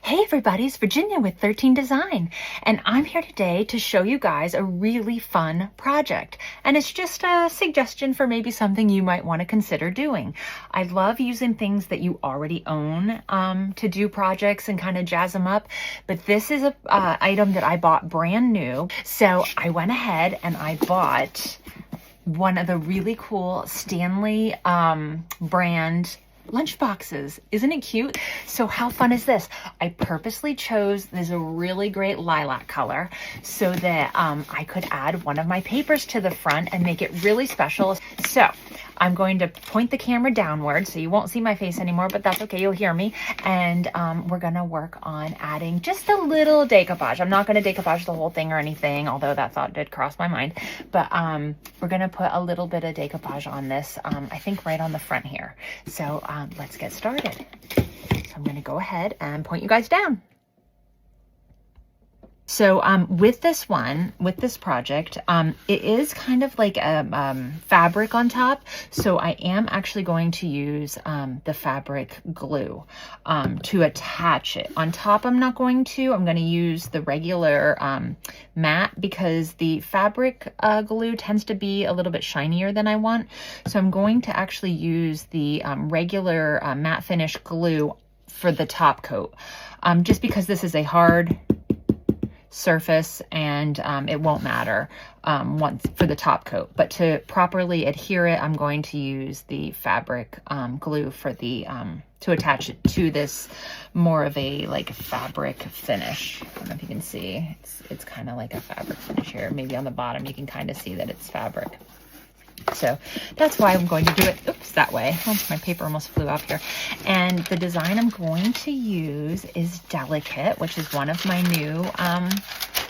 Hey everybody, it's Virginia with 13 Design, and I'm here today to show you guys a really fun project. And it's just a suggestion for maybe something you might want to consider doing. I love using things that you already own to do projects and kind of jazz them up, but this is a item that I bought brand new. So I went ahead and I bought one of the really cool Stanley brand lunchboxes. Isn't it cute? So how fun is this? I purposely chose this really great lilac color so that I could add one of my papers to the front and make it really special. So I'm going to point the camera downward so you won't see my face anymore, but that's okay, you'll hear me. And we're gonna work on adding just a little decoupage. I'm not gonna decoupage the whole thing or anything, although that thought did cross my mind. But we're gonna put a little bit of decoupage on this, I think right on the front here. So let's get started. So I'm gonna go ahead and point you guys down. So with this project, it is kind of like a fabric on top. So I am actually going to use the fabric glue to attach it. On top, I'm going to use the regular matte because the fabric glue tends to be a little bit shinier than I want. So I'm going to actually use the regular matte finish glue for the top coat, just because this is a hard surface and it won't matter once for the top coat, but to properly adhere it, I'm going to use the fabric glue for the to attach it to this more of a like fabric finish. I don't know if you can see, it's kind of like a fabric finish here. Maybe on the bottom you can kind of see that it's fabric. So that's why I'm going to do it, oops, that way. Oh, my paper almost flew off here. And the design I'm going to use is Delicate, which is one of my new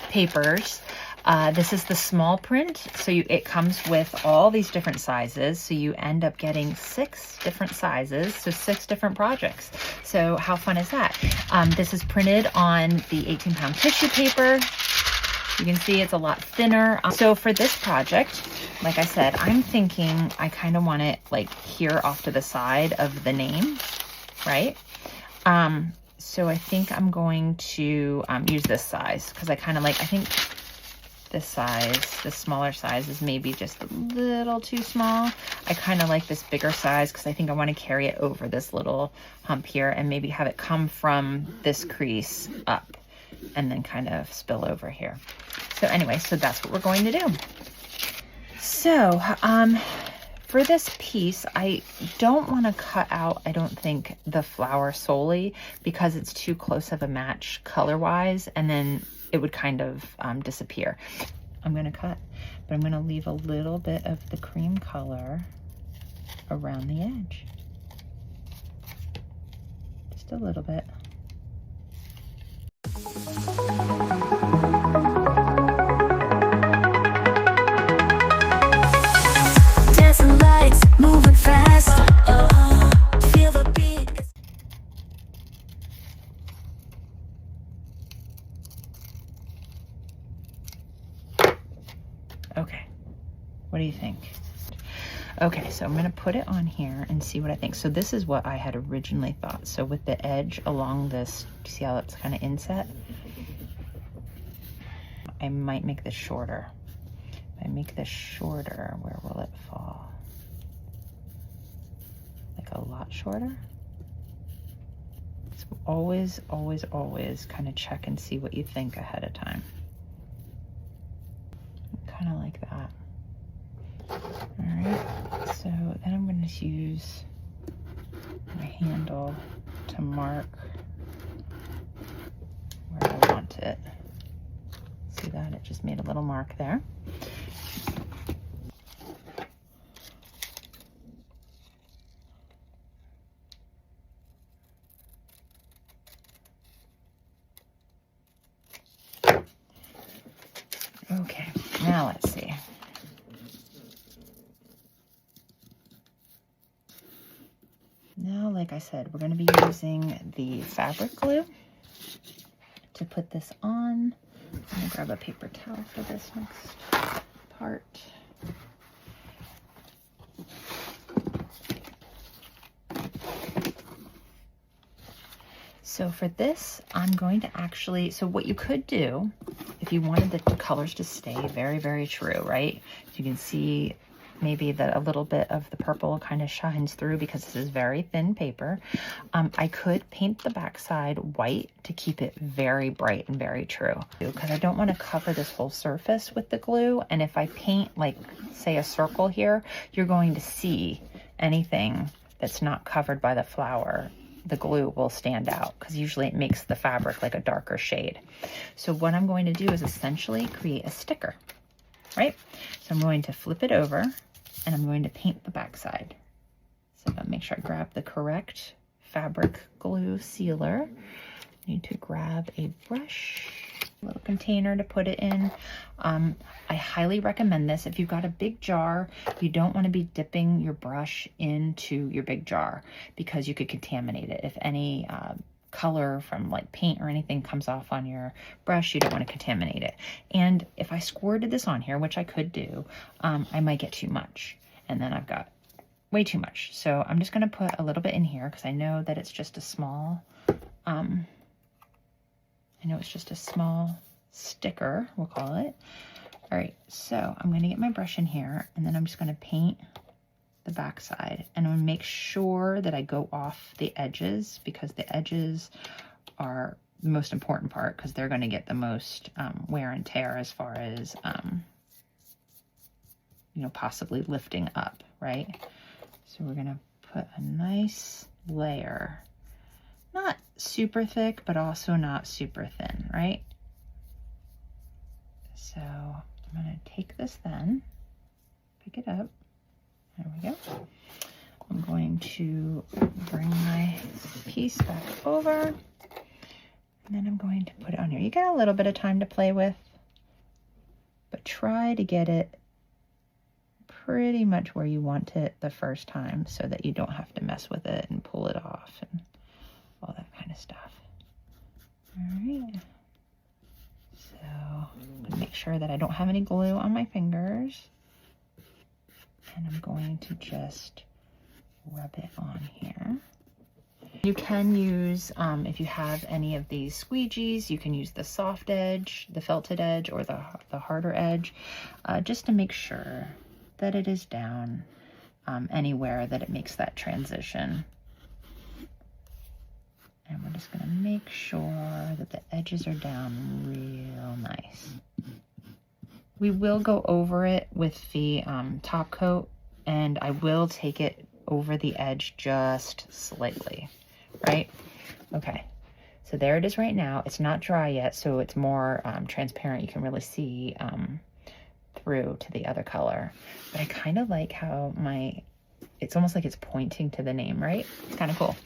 papers. This is the small print, so it comes with all these different sizes. So you end up getting 6 different sizes, so 6 different projects. So how fun is that? This is printed on the 18-pound tissue paper. You can see it's a lot thinner. So for this project, like I said, I'm thinking I kind of want it like here off to the side of the name, right? So I think I'm going to use this size because I kind of like, I think this size, the smaller size is maybe just a little too small. I kind of like this bigger size because I think I want to carry it over this little hump here and maybe have it come from this crease up and then kind of spill over here. So anyway, so that's what we're going to do. So for this piece, I don't want to cut out, I don't think, the flower solely because it's too close of a match color-wise, and then it would kind of disappear. I'm going to cut, but I'm going to leave a little bit of the cream color around the edge. Just a little bit. Dancing lights, moving fast. Feel the beat. Okay, what do you think? Okay, so I'm gonna put it on here and see what I think. So this is what I had originally thought. So with the edge along this, see how that's kind of inset? I might make this shorter. If I make this shorter, where will it fall? Like a lot shorter? So always, always, always kind of check and see what you think ahead of time. Kind of like that. All right, so then I'm going to use my handle to mark where I want it. See that? It just made a little mark there. Okay, now let's see. Now, like I said, we're going to be using the fabric glue to put this on. I'm going to grab a paper towel for this next part. So for this, I'm going to actually, so what you could do, if you wanted the colors to stay very, very true, right? You can see maybe that a little bit of the purple kind of shines through because this is very thin paper. I could paint the backside white to keep it very bright and very true, because I don't want to cover this whole surface with the glue. And if I paint, like, say a circle here, you're going to see anything that's not covered by the flower. The glue will stand out because usually it makes the fabric like a darker shade. So what I'm going to do is essentially create a sticker, right? So I'm going to flip it over and I'm going to paint the backside. So I'll make sure I grab the correct fabric glue sealer. Need to grab a brush, a little container to put it in. I highly recommend this. If you've got a big jar, you don't want to be dipping your brush into your big jar because you could contaminate it. If any color from like paint or anything comes off on your brush, you don't want to contaminate it. And if I squirted this on here, which I could do, I might get too much. And then I've got way too much. So I'm just going to put a little bit in here because I know that it's just a small, sticker, we'll call it. All right, so I'm going to get my brush in here and then I'm just going to paint the back side, and I'm going to make sure that I go off the edges because the edges are the most important part because they're going to get the most wear and tear as far as, you know, possibly lifting up, right? So we're going to put a nice layer, not super thick, but also not super thin, right? So I'm going to take this then, pick it up. There we go. I'm going to bring my piece back over, and then I'm going to put it on here. You got a little bit of time to play with, but try to get it pretty much where you want it the first time so that you don't have to mess with it and pull it off and all that kind of stuff. All right. So I'm going to make sure that I don't have any glue on my fingers. And I'm going to just rub it on here. You can use, if you have any of these squeegees, you can use the soft edge, the felted edge, or the harder edge, just to make sure that it is down anywhere that it makes that transition. And we're just going to make sure that the edges are down real nice. We will go over it with the top coat, and I will take it over the edge just slightly, right? Okay, so there it is right now. It's not dry yet, so it's more transparent. You can really see through to the other color. But I kind of like how it's almost like it's pointing to the name, right? It's kind of cool.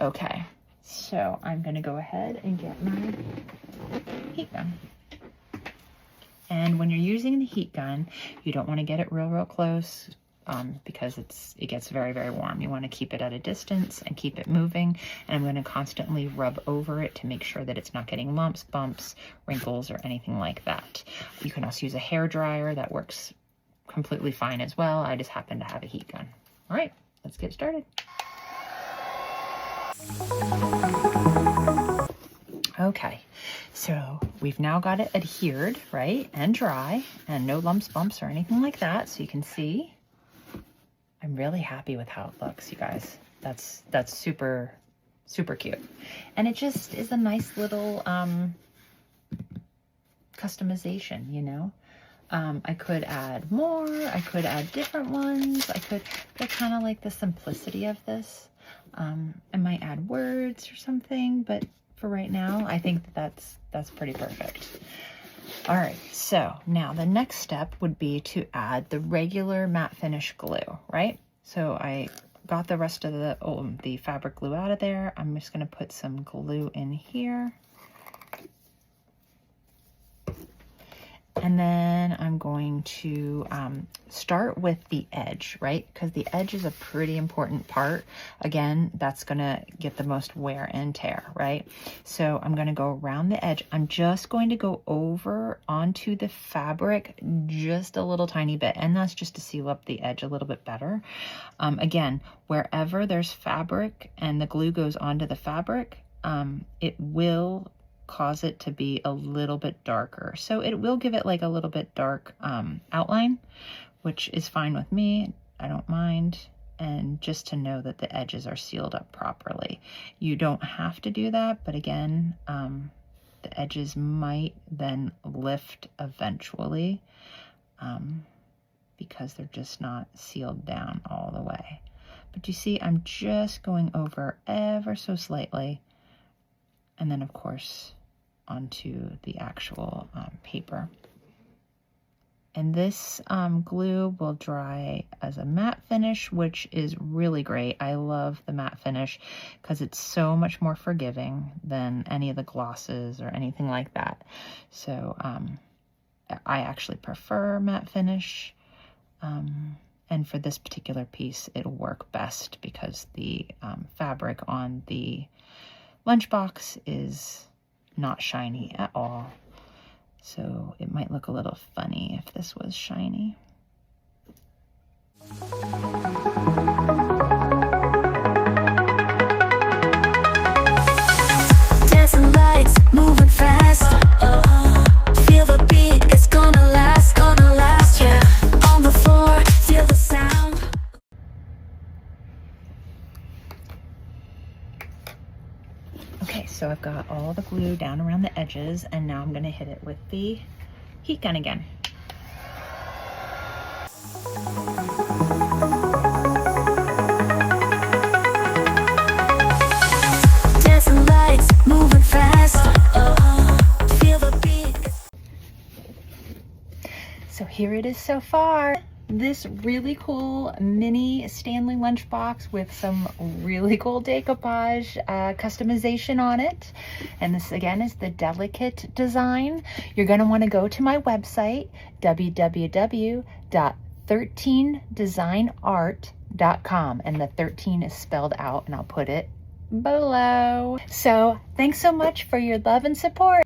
Okay, so I'm going to go ahead and get my heat gun. And when you're using the heat gun, you don't want to get it real close because it gets very, very warm. You want to keep it at a distance and keep it moving. And I'm going to constantly rub over it to make sure that it's not getting lumps, bumps, wrinkles, or anything like that. You can also use a hair dryer. That works completely fine as well. I just happen to have a heat gun. All right, let's get started. Okay, so we've now got it adhered, right, and dry, and no lumps, bumps, or anything like that. So you can see, I'm really happy with how it looks, you guys. That's super, super cute. And it just is a nice little customization, you know. I could add more, I could add different ones. I kind of like the simplicity of this. I might add words or something, but for right now, I think that's pretty perfect. All right, so now the next step would be to add the regular matte finish glue, right? So I got the rest of the fabric glue out of there. I'm just going to put some glue in here. And then I'm going to start with the edge, right? Because the edge is a pretty important part. Again, that's going to get the most wear and tear, right? So I'm going to go around the edge. I'm just going to go over onto the fabric just a little tiny bit. And that's just to seal up the edge a little bit better. Again, wherever there's fabric and the glue goes onto the fabric, it will cause it to be a little bit darker. So it will give it like a little bit dark outline, which is fine with me. I don't mind. And just to know that the edges are sealed up properly. You don't have to do that, but again, the edges might then lift eventually because they're just not sealed down all the way. But you see, I'm just going over ever so slightly, and then of course onto the actual paper. And this glue will dry as a matte finish, which is really great. I love the matte finish because it's so much more forgiving than any of the glosses or anything like that. So I actually prefer matte finish. And for this particular piece, it'll work best because the fabric on the Lunchbox is not shiny at all. So it might look a little funny if this was shiny. Dancing lights, moving fast. Feel the beat, it's gonna last, yeah. On the floor, feel the sound. Okay, so I've got all the glue down around the edges, and now I'm going to hit it with the heat gun again. Dancing lights, moving fast. Feel the beat. So here it is so far. This really cool mini Stanley lunchbox with some really cool decoupage customization on it. And this again is the Delicate design. You're going to want to go to my website, www.13designart.com, and the 13 is spelled out, and I'll put it below. So thanks so much for your love and support.